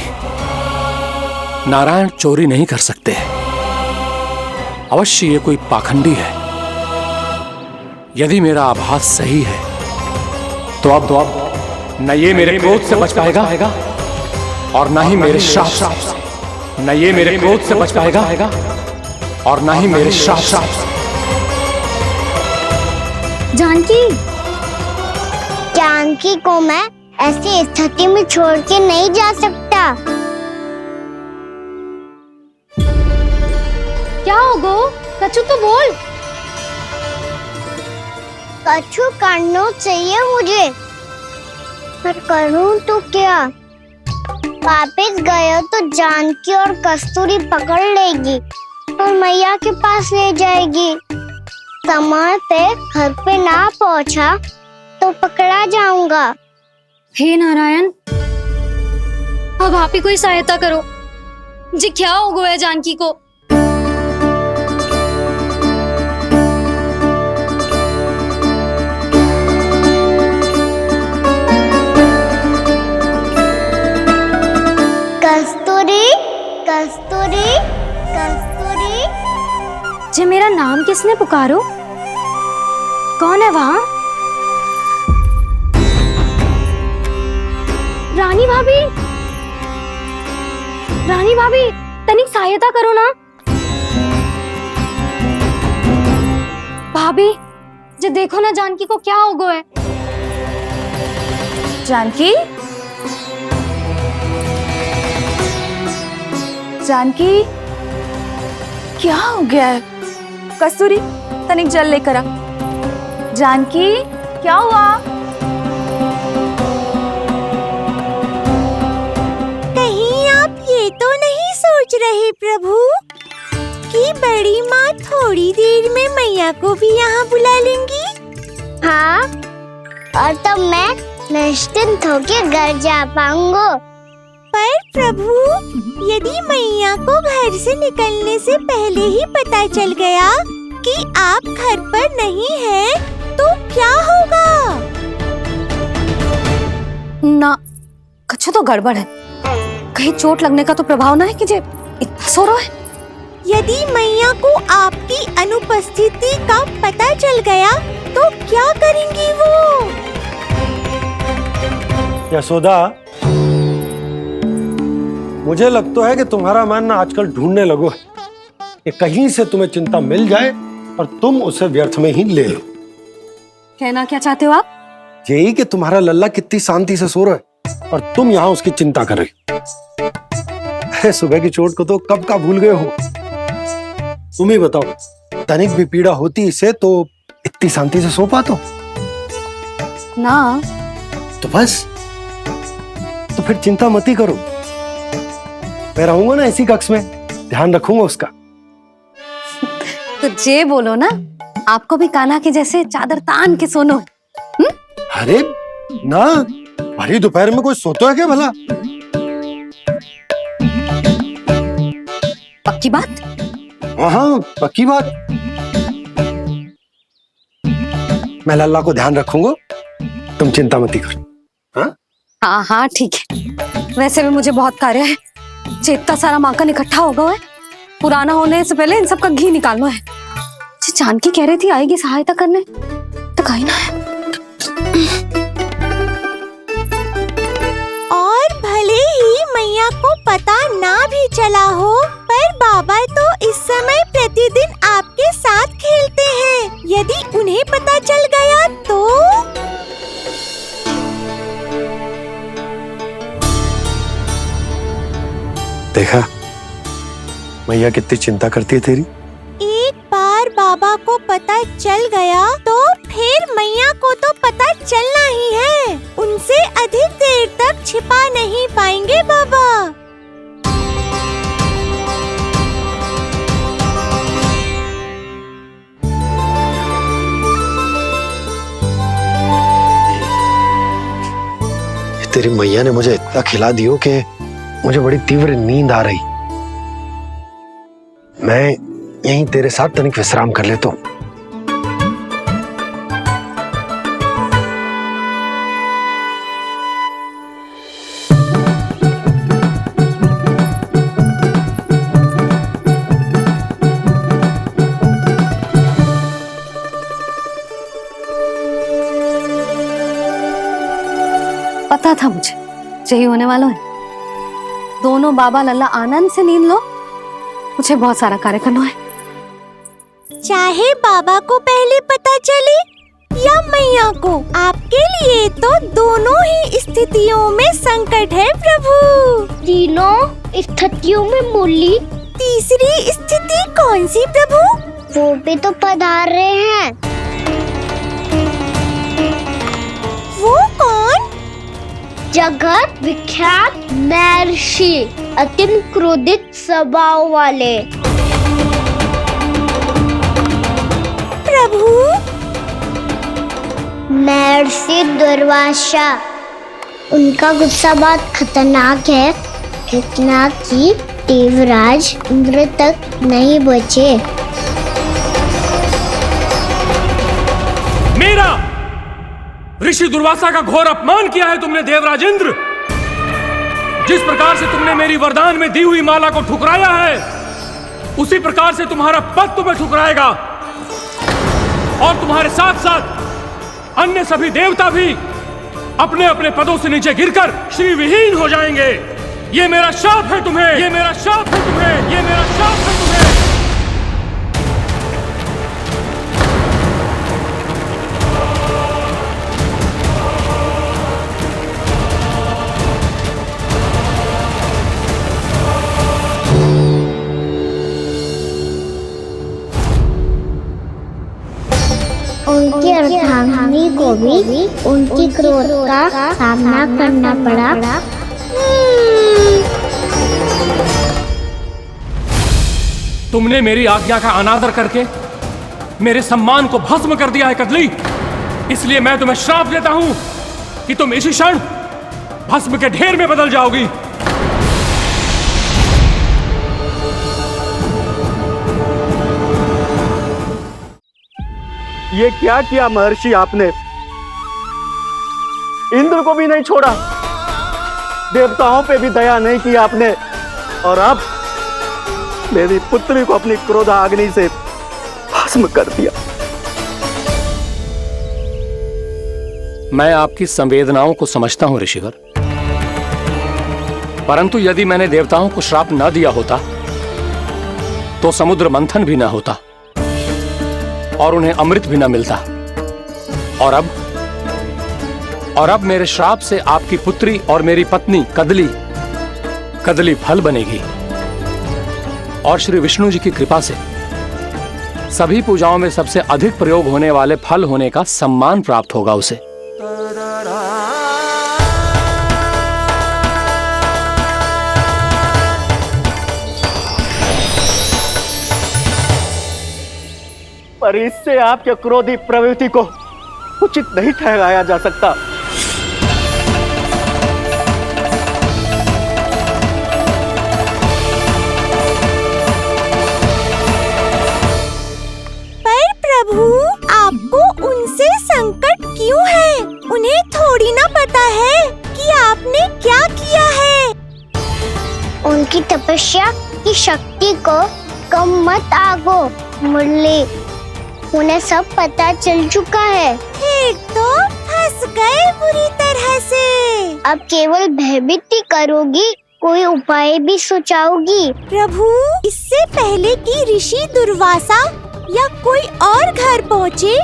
नारायण चोरी नहीं कर सकते। अवश्य ये कोई पाखंडी है। यदि मेरा आभास सही है तो अब न ये मेरे क्रोध से बच पाएगा और न ही मेरे श्राप से। न ये मेरे क्रोध से बच पाएगा और न ही मेरे श्राप से। जानकी, जानकी को मैं ऐसी स्थिति में छोड़ के नहीं जा सकता। क्या हो गो? कछु तो बोल। कछु करना चाहिए मुझे, पर करूं तो क्या? वापिस गए तो जानकी और कस्तूरी पकड़ लेगी और मैया के पास ले जाएगी। समय पे घर पे ना पहुंचा तो पकड़ा जाऊंगा। हे नारायण, अब आप ही कोई सहायता करो। जी क्या हो गया जानकी को? कस्तूरी, कस्तूरी, कस्तूरी। जी मेरा नाम किसने पुकारो? कौन है वहां? रानी भाभी, रानी भाभी, तनिक सहायता करो ना। भाभी, जो देखो ना जानकी को क्या हो गया है। जानकी, जानकी, क्या हो गया है? कस्तूरी, तनिक जल लेकर आ। जानकी, क्या हुआ? कहीं आप ये तो नहीं सोच रहे प्रभु कि बड़ी माँ थोड़ी देर में मैया को भी यहाँ बुला लेंगी? हाँ, और तब मैं निश्चिंत होके घर जा पाऊंगा। पर प्रभु, यदि मैया को घर से निकलने से पहले ही पता चल गया कि आप घर पर नहीं हैं, तो क्या होगा? ना, कछु तो गड़बड़ है। कहीं चोट लगने का तो प्रभाव ना है कि जे इतना सो रहा है। यदि मैया को आपकी अनुपस्थिति का पता चल गया तो क्या करेंगी वो? यशोदा, मुझे लगता है कि तुम्हारा मन आजकल ढूंढने लगो है कि कहीं से तुम्हें चिंता मिल जाए और तुम उसे व्यर्थ में ही ले लो। कहना क्या चाहते हो आप? यही कि तुम्हारा लल्ला कितनी शांति से सो रहा है और तुम यहाँ उसकी चिंता कर रही हो। सुबह की चोट को तो कब का भूल गए हो। तुम ही बताओ, तनिक भी पीड़ा होती इसे तो इतनी शांति से सो पाते हो? ना। तो बस, तो फिर चिंता मत ही करो। मैं रहूंगा ना इसी कक्ष में, ध्यान रखूंगा उसका। तो जे बोलो ना, आपको भी कान्हा के जैसे चादर तान के सोनो। अरे ना, भरी दोपहर में कोई सोता है क्या भला? पक्की बात? हाँ, पक्की बात। मैं लल्ला को ध्यान रखूंगा, तुम चिंता मत करो। हाँ हाँ हाँ, ठीक है। वैसे भी मुझे बहुत कार्य है। इतना सारा माखन इकट्ठा होगा है, पुराना होने से पहले इन सब का घी निकालना है। जानकी कह रही थी आएगी सहायता करने, तो कहीं ना है। और भले ही मैया को पता ना भी चला हो, पर बाबा तो इस समय प्रतिदिन आपके साथ खेलते हैं। यदि उन्हें पता चल गया तो? देखा मैया कितनी चिंता करती है तेरी। एक बार बाबा को पता चल गया तो फिर मैया को तो पता चलना ही है। उनसे अधिक देर तक छिपा नहीं पाएंगे बाबा। तेरी मैया ने मुझे इतना खिला दियो कि मुझे बड़ी तीव्र नींद आ रही। मैं यहीं तेरे साथ तनिक विश्राम कर लेता हूँ। पता था मुझे यही होने वाला है। दोनों बाबा लल्ला आनंद से नींद लो, मुझे बहुत सारा कार्य करना है। चाहे बाबा को पहले पता चले या मैया को, आपके लिए तो दोनों ही स्थितियों में संकट है प्रभु। तीनों स्थितियों में मूली, तीसरी स्थिति कौन सी प्रभु? वो भी तो पधार रहे हैं। वो कौन? जगत विख्यात महर्षि, अत्यंत क्रोधित स्वभाव वाले। प्रभु, महर्षि दुर्वासा। उनका गुस्सा बहुत खतरनाक है, इतना कि देवराज इंद्र तक नहीं बचे। मेरा ऋषि दुर्वासा का घोर अपमान किया है तुमने देवराज इंद्र। जिस प्रकार से तुमने मेरी वरदान में दी हुई माला को ठुकराया है, उसी प्रकार से तुम्हारा पद तुम्हें ठुकराएगा और तुम्हारे साथ साथ अन्य सभी देवता भी अपने अपने पदों से नीचे गिरकर श्री विहीन हो जाएंगे। ये मेरा शाप है तुम्हें, ये मेरा शाप है तुम्हें, ये मेरा शाप है तुम्हें। उनकी अर्धांगिनी को भी उनकी क्रोध का सामना करना पड़ा। तुमने मेरी आज्ञा का अनादर करके मेरे सम्मान को भस्म कर दिया है कदली। इसलिए मैं तुम्हें श्राप देता हूं कि तुम इसी क्षण भस्म के ढेर में बदल जाओगी। ये क्या किया महर्षि आपने? इंद्र को भी नहीं छोड़ा, देवताओं पे भी दया नहीं की आपने, और अब मेरी पुत्री को अपनी क्रोधाग्नि से भस्म कर दिया। मैं आपकी संवेदनाओं को समझता हूं ऋषिवर, परंतु यदि मैंने देवताओं को श्राप न दिया होता तो समुद्र मंथन भी न होता और उन्हें अमृत भी न मिलता। और अब मेरे श्राप से आपकी पुत्री और मेरी पत्नी कदली फल बनेगी, और श्री विष्णु जी की कृपा से सभी पूजाओं में सबसे अधिक प्रयोग होने वाले फल होने का सम्मान प्राप्त होगा उसे। पर इससे आपके क्रोधी प्रवृत्ति को उचित नहीं ठहराया जा सकता। पर प्रभु, आपको उनसे संकट क्यों है? उन्हें थोड़ी ना पता है कि आपने क्या किया है। उनकी तपस्या की शक्ति को कम मत आगो मुरली, उन्हें सब पता चल चुका है। फिर तो फंस गए बुरी तरह से। अब केवल भयभीत ही करोगी, कोई उपाय भी सोचाओगी? प्रभु, इससे पहले कि ऋषि दुर्वासा या कोई और घर पहुँचे,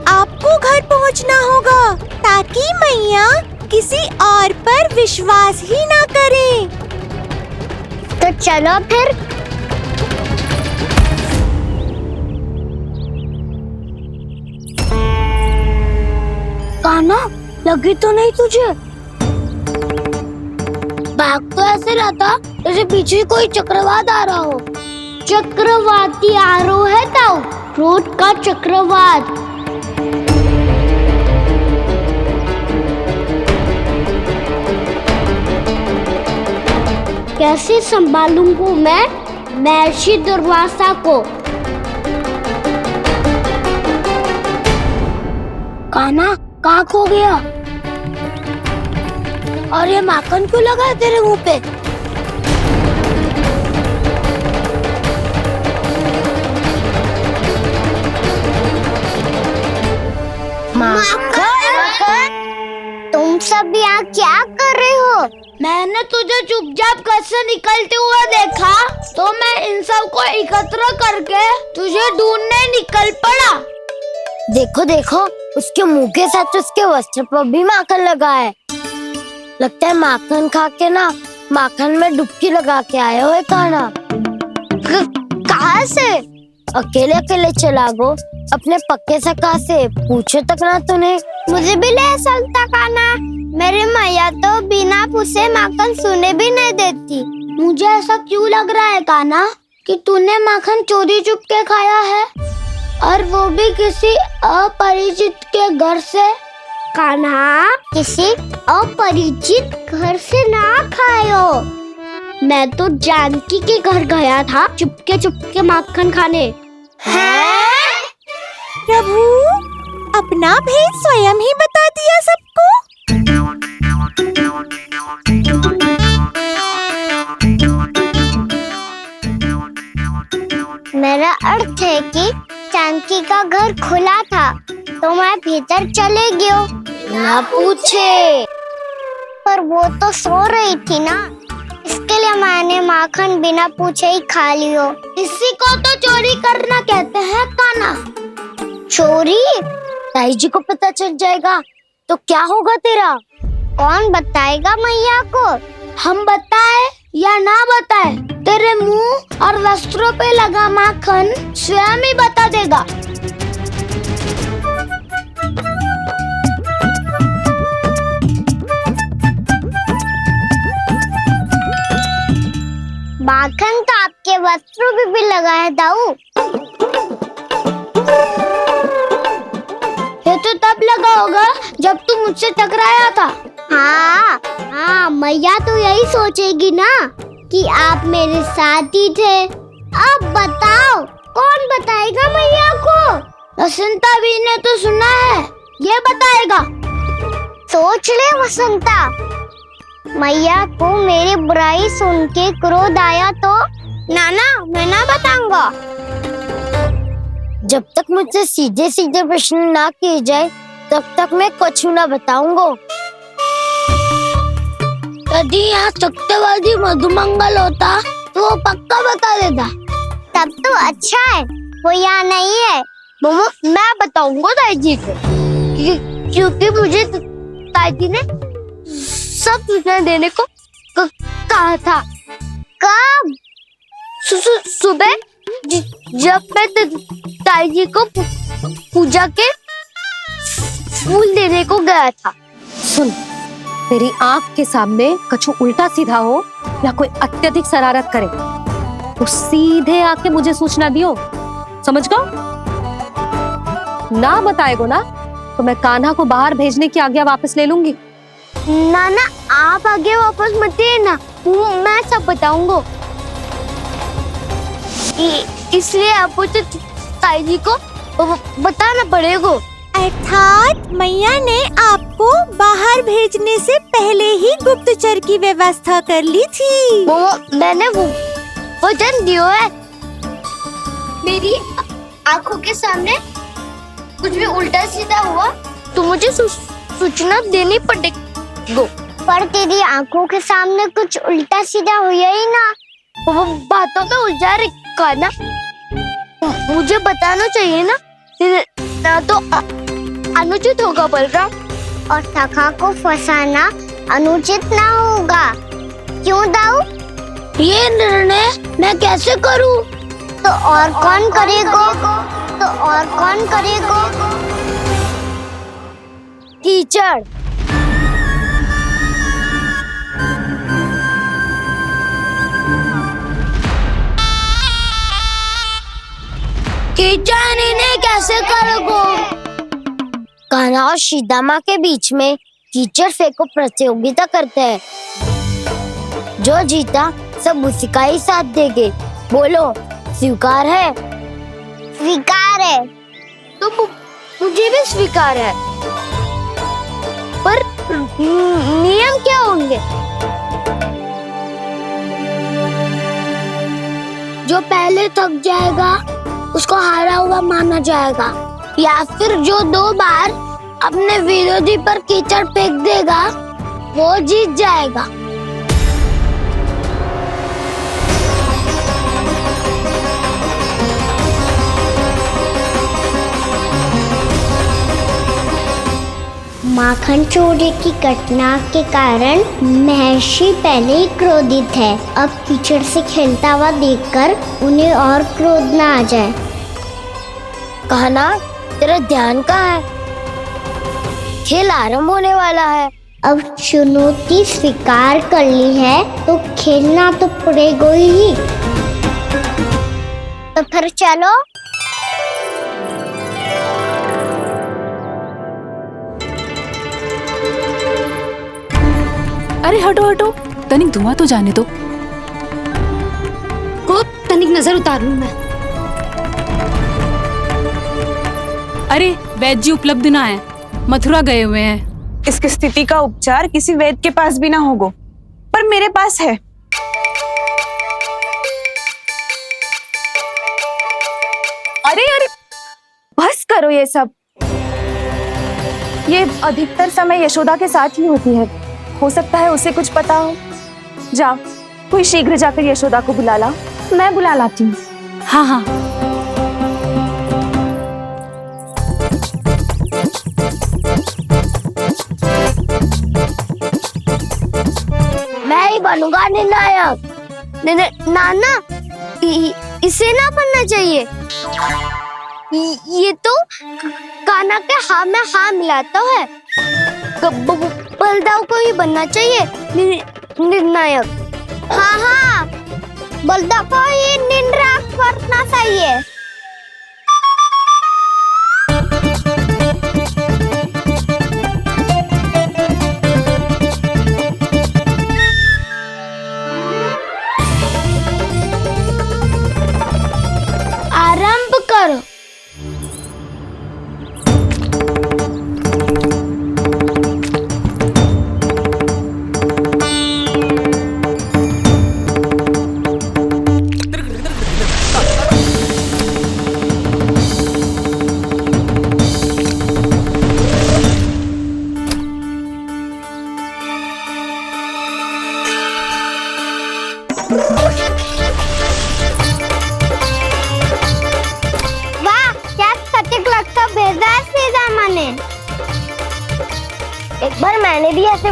आपको घर पहुँचना होगा, ताकि मैया किसी और पर विश्वास ही ना करे। तो चलो फिर। कान्हा, लगी तो नहीं तुझे? भाग तो ऐसे रहा था जैसे पीछे कोई चक्रवात आ रहा हो। चक्रवाती आरोह है ताऊ, क्रोध का चक्रवात। कैसे संभालूंगा मैं महर्षि दुर्वासा को? कान्हा, कहाँ खो गया? और ये माखन क्यों लगा है तेरे मुंह पे? माखन? तुम सब यहाँ क्या कर रहे हो? मैंने तुझे चुपचाप घर से निकलते हुए देखा, तो मैं इन सब को एकत्र करके तुझे ढूंढने निकल पड़ा। देखो देखो, उसके मुंह के साथ उसके वस्त्र पर भी माखन लगा है। लगता है माखन खा के ना माखन में डुबकी लगा के आया हो कान्हा। कहाँ से? अकेले अकेले चला गो अपने पक्के सखा से, पूछो तक ना तूने। मुझे भी ले चलता कान्हा, मेरी मैया तो बिना पूछे माखन सुने भी नहीं देती। मुझे ऐसा क्यों लग रहा है कान्हा कि तूने माखन चोरी चुप के खाया है, और वो भी किसी अपरिचित के घर से? कान्हा, किसी अपरिचित घर से ना खायो। मैं तो जानकी के घर गया था चुपके माखन खाने। हैं? प्रभु, अपना भेद स्वयं ही बता दिया सबको। मेरा अर्थ है कि जानकी का घर खुला था, तो मैं भीतर चले गयो। ना पूछे। पर वो तो सो रही थी ना, इसके लिए मैंने माखन बिना पूछे ही खा लियो। इसी को तो चोरी करना कहते हैं कान्हा। चोरी? ताई जी को पता चल जाएगा तो क्या होगा तेरा? कौन बताएगा मैया को? हम बताए या ना बताए, तेरे मुंह और वस्त्रों पे लगा माखन स्वयं ही बता देगा। माखन तो आपके वस्त्रों पे भी लगा है दाऊ। ये तो तब लगा होगा जब तू मुझसे टकराया था। हाँ, मैया तो यही सोचेगी ना कि आप मेरे साथ ही थे। अब बताओ कौन बताएगा मैया को? वसंता भी ने तो सुना है, ये बताएगा। सोच ले वसंता, मैया को मेरी बुराई सुन के क्रोध आया तो नाना मैं ना बताऊंगा। जब तक मुझसे सीधे सीधे प्रश्न ना किए जाए तब तक मैं कुछ ना बताऊंगा। यदि यहाँ सत्यवादी मधुमंगल होता तो वो पक्का बता देता। तब तो अच्छा है वो यहाँ नहीं है। मैं बताऊंगा ताई जी को, क्योंकि मुझे ताई जी ने सब सूचना देने को कहा था। कब? सुबह जब मैं ताई जी को पूजा के फूल देने को गया था। सुन, तेरी आंख के सामने कछु उल्टा सीधा हो या कोई अत्यधिक शरारत करे तो सीधे आके मुझे सूचना दियो, समझ गो? ना बताएगो ना तो मैं कान्हा को बाहर भेजने की आज्ञा वापस ले लूंगी। नाना आप आगे वापस मत देना, मैं सब बताऊंगा। इसलिए आपको तो ताई जी को बताना पड़ेगा। अर्थात मैया ने आपको बाहर भेजने से पहले ही गुप्तचर की व्यवस्था कर ली थी। वो मैंने वो वचन दिया है। मेरी आंखों के सामने कुछ भी उल्टा सीधा हुआ तो मुझे सूचना देनी पड़ेगी। पर तेरी आंखों के सामने कुछ उल्टा सीधा हुआ ही ना, वो बातों में उलझा रखा ना, मुझे बताना चाहिए ना तो अनुचित होगा बलराम। और सखा को फंसाना अनुचित ना होगा, क्यों दाऊ? ये निर्णय मैं कैसे करूं? तो और कौन करेगा? कीचड़। कीचड़ इन्हें कैसे करोगे? कान्हा और सीता के बीच में कीचड़ फेंको प्रतियोगिता करते हैं। जो जीता सब उसी का ही साथ देंगे। बोलो स्वीकार है? स्वीकार है। तो मुझे भी स्वीकार है, पर नियम क्या होंगे? जो पहले थक जाएगा उसको हारा हुआ माना जाएगा, या फिर जो 2 बार अपने विरोधी पर कीचड़ फेंक देगा वो जीत जाएगा। माखन चोरी की घटना के कारण महर्षि पहले ही क्रोधित है। अब कीचड़ से खेलता हुआ देखकर उन्हें और क्रोध ना आ जाए। कान्हा, तेरा ध्यान कहाँ है? खेल आरंभ होने वाला है। अब चुनौती स्वीकार कर ली है तो खेलना तो पड़ेगा ही। तो फिर चलो। अरे हटो हटो, तनिक धुआं तो जाने दो। तनिक नजर उतार लूं मैं। अरे वैद्य जी उपलब्ध ना है, मथुरा गए हुए हैं। इसकी स्थिति का उपचार किसी वैद्य के पास भी ना होगा, पर मेरे पास है। अरे अरे बस करो ये सब। ये अधिकतर समय यशोदा के साथ ही होती है। हो सकता है उसे कुछ पता हो। जा, कोई शीघ्र जाकर यशोदा को बुला ला। मैं बुला लाती हूँ। हाँ हाँ। मैं ही बनूंगा निर्णायक। नाना, इसे ना बनना चाहिए। ये तो कान्हा के हाँ में हाँ मिलाता है। बलदाव को ही बनना चाहिए निर्णायक। हाँ हाँ, बलदाव को ही निर्णायक करना चाहिए। आरंभ करो। एक बार मैंने भी ऐसे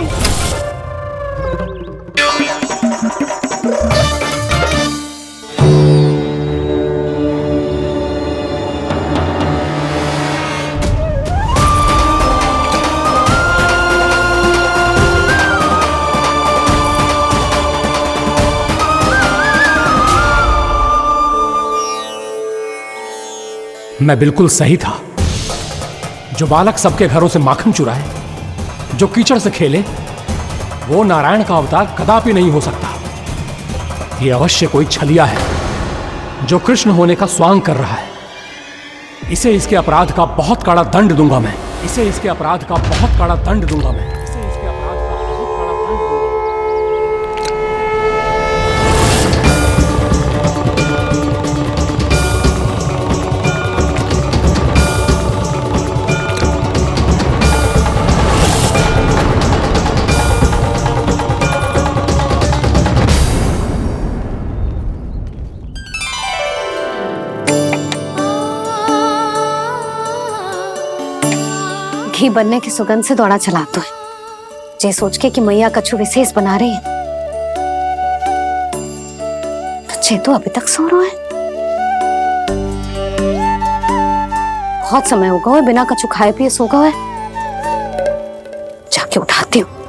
मैं बिल्कुल सही था। जो बालक सबके घरों से माखन चुराए, जो कीचड़ से खेले, वो नारायण का अवतार कदापि नहीं हो सकता। ये अवश्य कोई छलिया है जो कृष्ण होने का स्वांग कर रहा है। इसे इसके अपराध का बहुत कड़ा दंड दूंगा मैं। इसे इसके अपराध का बहुत कड़ा दंड दूंगा मैं। इसे इसके अपराध का बहुत कड़ा दंड दूंगा। घी बनने की सुगंध से दौड़ा चला तो है, जे सोच के कि मैया कछु विशेष बना रही है। तो चे तो अभी तक सो रहा है। बहुत समय हो गया है, बिना कछु खाए पिए सो गया है। जाके उठाती हूँ।